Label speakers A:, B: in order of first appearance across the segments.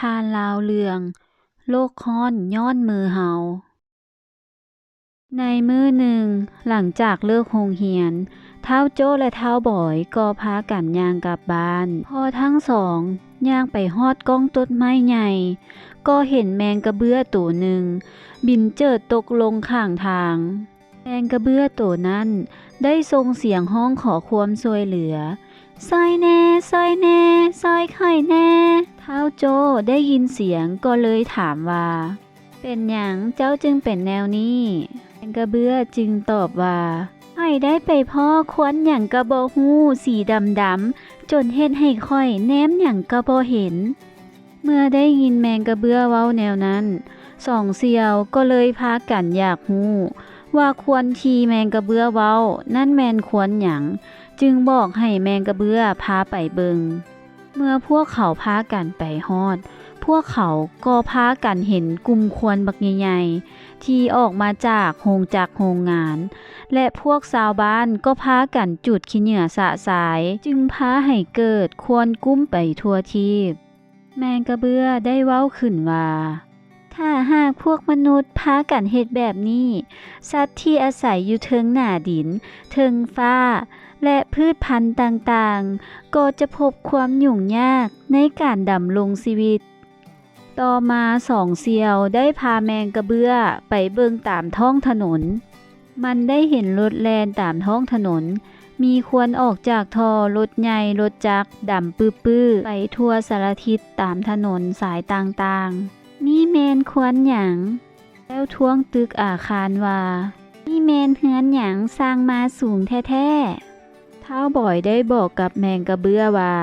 A: ทานลาวเรื่องโลกร้อนย้อนมือเฮาในมื้อหนึ่งหลังจากเลิกโรงเรียนท้าวโจ้และท้าวบอยก็พากันย่างกลับบ้านพอทั้งสองย่างไปฮอดก้องต้นไม้ใหญ่ก็เห็นแมงกระเบื้อตัวหนึ่งบินเจิดตกลงข้างทางแมงกระเบื้อตัวนั้นได้ส่งเสียงร้องขอความช่วยเหลือซอยแน่ซอยแน่ซอยข่อยแน่ท้าวโจ้ได้ยินเสียงก็เลยถามว่าเป็นหยังเจ้าจึงเป็นแนวนี้แมงกระเบื้อจึงตอบว่าข่อยได้ไปพ้อควนหยังกะบ่ฮู้สีดำๆจนเฮ็ดให้ข่อยแนมหยังกะบ่เห็นเมื่อได้ยินแมงกระเบื้อเว้าแนวนั้นสองเสี่ยวก็เลยพากันอยากฮู้ว่าควรที่แมงกระเบื้อเว้านั่นแม่นควรหยังจึงบอกให้แมงกระเบื้อพาไปเบิงเมื่อพวกเขาพากันไปฮอดพวกเขาก็พากันเห็นกลุ่มควนบักใหญ่ๆที่ออกมาจากโรงจักรโรงงานและพวกชาวบ้านก็พากันจุดขี้เหงื่อสะสายจึงพาให้เกิดควนกุ้มไปทั่วทีปแมงกระเบื้อได้เว้าขึ้นว่าถ้าหากพวกมนุษย์พากันเฮ็ดแบบนี้สัตว์ที่อาศัยอยู่เทิงหน้าดินเทิงฟ้าและพืชพันธุ์ต่างๆก็จะพบความยุ่งยากในการดำรงชีวิตต่อมาสองเสี่ยวได้พาแมงกระเบื้อไปเบิ่งตามท้องถนนมันได้เห็นรถแล่นตามท้องถนนมีควนออกจากท่อรถใหญ่รถจักรดำปื้อๆไปทั่วสารทิศตามถนนสายต่างๆนี่แมนควนหยังแล้วท้วงตึกอาคารว่านี่แมนเฮือนหยังสร้างมาสูงแท้ๆท้าวบ่อยได้บอกกับแมงกระเบื้อว่า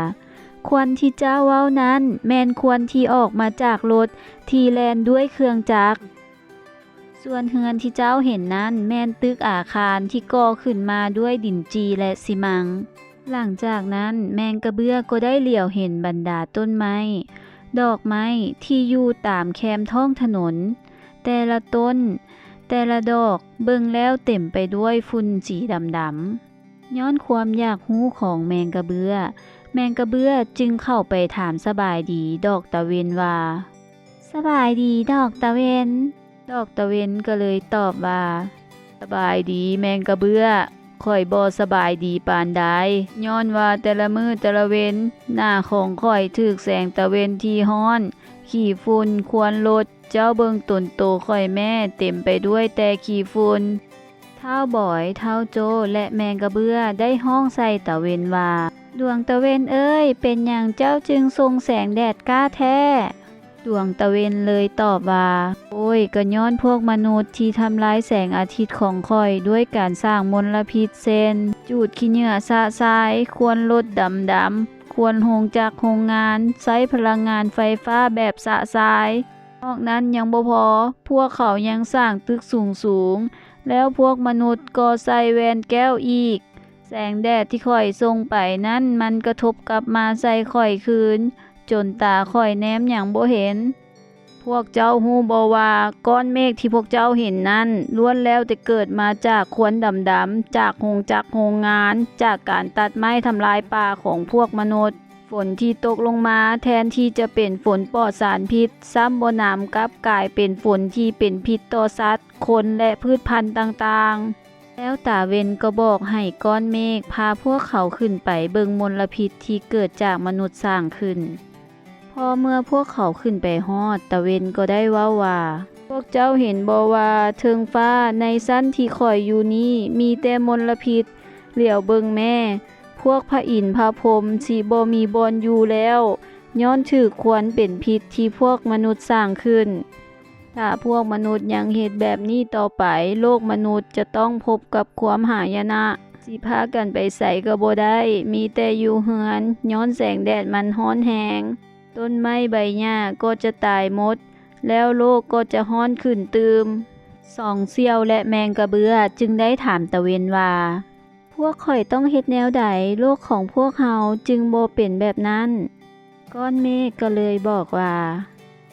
A: ควนที่เจ้าเว้านั้นแมนควนที่ออกมาจากรถที่แล่นด้วยเครื่องจักรส่วนเฮือนที่เจ้าเห็นนั้นแม่นตึกอาคารที่ก่อขึ้นมาด้วยดินจีและสิมังหลังจากนั้นแมงกระเบื้อก็ได้เหลียวเห็นบรรดาต้นไม้ดอกไม้ที่อยู่ตามแคมท้องถนนแต่ละต้นแต่ละดอกเบิ่งแล้วเต็มไปด้วยฝุ่นสีดำๆย้อนความอยากรู้ของแมงกระเบื้อแมงกระเบื้อจึงเข้าไปถามสบายดีดอกตะเวนว่าสบายดีดอกตะเวนดอกตะเวนก็เลยตอบว่าสบายดีแมงกระเบื้อข่อยบ่สบายดีปานใดย้อนว่าแต่ละมื้อแต่ละเว้นหน้าของข่อยถูกแสงตะเวนที่ร้อนขี้ฝุ่นควนรถเจ้าเบิ่งต้นโตข่อยแม่เต็มไปด้วยแต่ขี้ฝุ่นท้าวบอยท้าวโจและแมงกระเบื้อได้ห้องใส่ตะเวนว่าดวงตะเวนเอ้ยเป็นหยังเจ้าจึงส่งแสงแดดกล้าแท้ดวงตะเวนเลยตอบว่าโอ้ยก็ย้อนพวกมนุษย์ที่ทำลายแสงอาทิตย์ของข่อยด้วยการสร้างมลพิษเช่นจูดขี้เหงื่อสะสายควรลดดำควรโรงจักรโรงงานใช้พลังงานไฟฟ้าแบบสะสายนอกนั้นยังบ่พอพวกเขายังสร้างตึกสูงแล้วพวกมนุษย์ก็ใส่แว่นแก้วอีกแสงแดดที่ข่อยส่งไปนั้นมันกระทบกลับมาใส่ข่อยคืนจนตาข่อยแนมหยังบ่เห็นพวกเจ้าฮู้บ่ว่าก้อนเมฆที่พวกเจ้าเห็นนั้นล้วนแล้วแต่เกิดมาจากควนดำๆจากโรงจักรโรงงานจากการตัดไม้ทำลายป่าของพวกมนุษย์ฝนที่ตกลงมาแทนที่จะเป็นฝนปลอดสารพิษซ้ำบ่นำกลับกลายเป็นฝนที่เป็นพิษต่อสัตว์คนและพืชพันธุ์ต่างๆแล้วตาเวนก็บอกให้ก้อนเมฆพาพวกเขาขึ้นไปเบิ่งมลพิษที่เกิดจากมนุษย์สร้างขึ้นพอเมื่อพวกเขาขึ้นไปฮอดตะเวนก็ได้เว้าว่าพวกเจ้าเห็นบ่ว่าเทิงฟ้าในชั้นที่ข่อยอยู่นี้มีแต่มลพิษเหลียวเบิ่งแม่พวกพระอินทร์พระพรหมสิบ่มีบอนอยู่แล้วย้อนถูกควนเป็นพิษที่พวกมนุษย์สร้างขึ้นถ้าพวกมนุษย์ยังเฮ็ดแบบนี้ต่อไปโลกมนุษย์จะต้องพบกับความหายนะสิพากันไปไสก็บ่ได้มีแต่อยู่เฮือนย้อนแสงแดดมันร้อนแรงต้นไม้ใบหญ้าก็จะตายหมดแล้วโลกก็จะร้อนขึ้นตืมสองเสี่ยวและแมงกระเบื้อจึงได้ถามตะเวนว่าพวกข่อยต้องเฮ็ดแนวใดโลกของพวกเฮาจึงบ่เป็นแบบนั้นก้อนเมฆก็เลยบอกว่า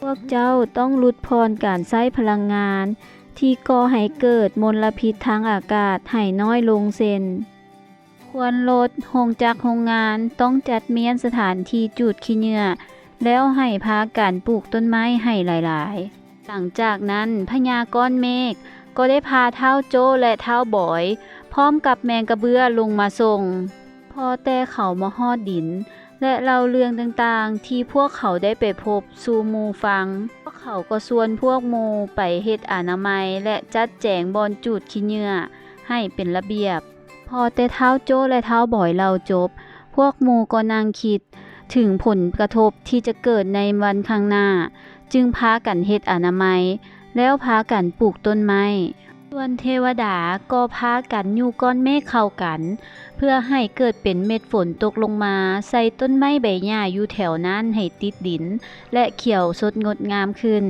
A: พวกเจ้าต้องลดพรการใช้พลังงานที่ก่อให้เกิดมลพิษทางอากาศให้น้อยลงเช่นควรลดโรงจักรโรงงานต้องจัดเมียนสถานที่จุดขี้เหงื่อ แล้วให้พากันปลูกต้นไม้ให้หลายๆหลังจากนั้นพญาก้อนเมฆก็ได้พาท้าวโจ้และท้าวบอยพร้อมกับแมงกระเบื้อลงมาส่งพอแต่เขามาฮอดดินและเล่าเรื่องต่างๆที่พวกเขาได้ไปพบสู่หมู่ฟังพวกเขาก็ชวนพวกหมู่ไปเฮ็ดอนามัยและจัดแจงบอนจูดขี้เหงื่อให้เป็นระเบียบพอแต่ท้าวโจ้และท้าวบอยเล่าจบพวกหมู่ก็นั่งคิดถึงผลกระทบที่จะเกิดในวันข้างหน้าจึงพากันเฮ็ดอนามัยแล้วพากันปลูกต้นไม้ส่วนเทวดาก็พากันอยู่ก้อนเมฆเข้ากันเพื่อให้เกิดเป็นเม็ดฝนตกลงมาใส่ต้นไม้ใบหญ้าอยู่แถวนั้นให้ติดดินและเขียวสดงดงามขึ้น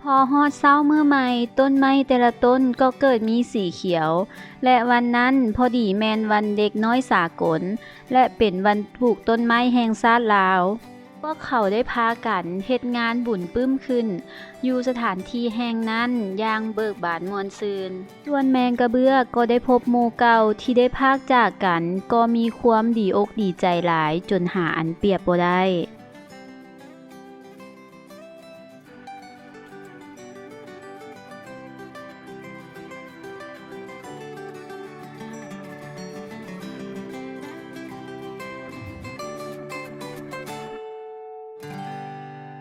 A: พอฮอดเช้ามื้อใหม่ต้นไม้แต่ละต้นก็เกิดมีสีเขียวและวันนั้นพอดีแม่นวันเด็กน้อยสากลและเป็นวันปลูกต้นไม้แห่งชาติลาวพวกเขาได้พากันเฮ็ดงานบุญปึ้มขึ้นอยู่สถานที่แห่งนั้นอย่างเบิกบานม่วนซื่นส่วนแมงกระเบื้อก็ได้พบหมู่เก่าที่ได้พากจากกันก็มีความดีอกดีใจหลายจนหาอันเปรียบบ่ได้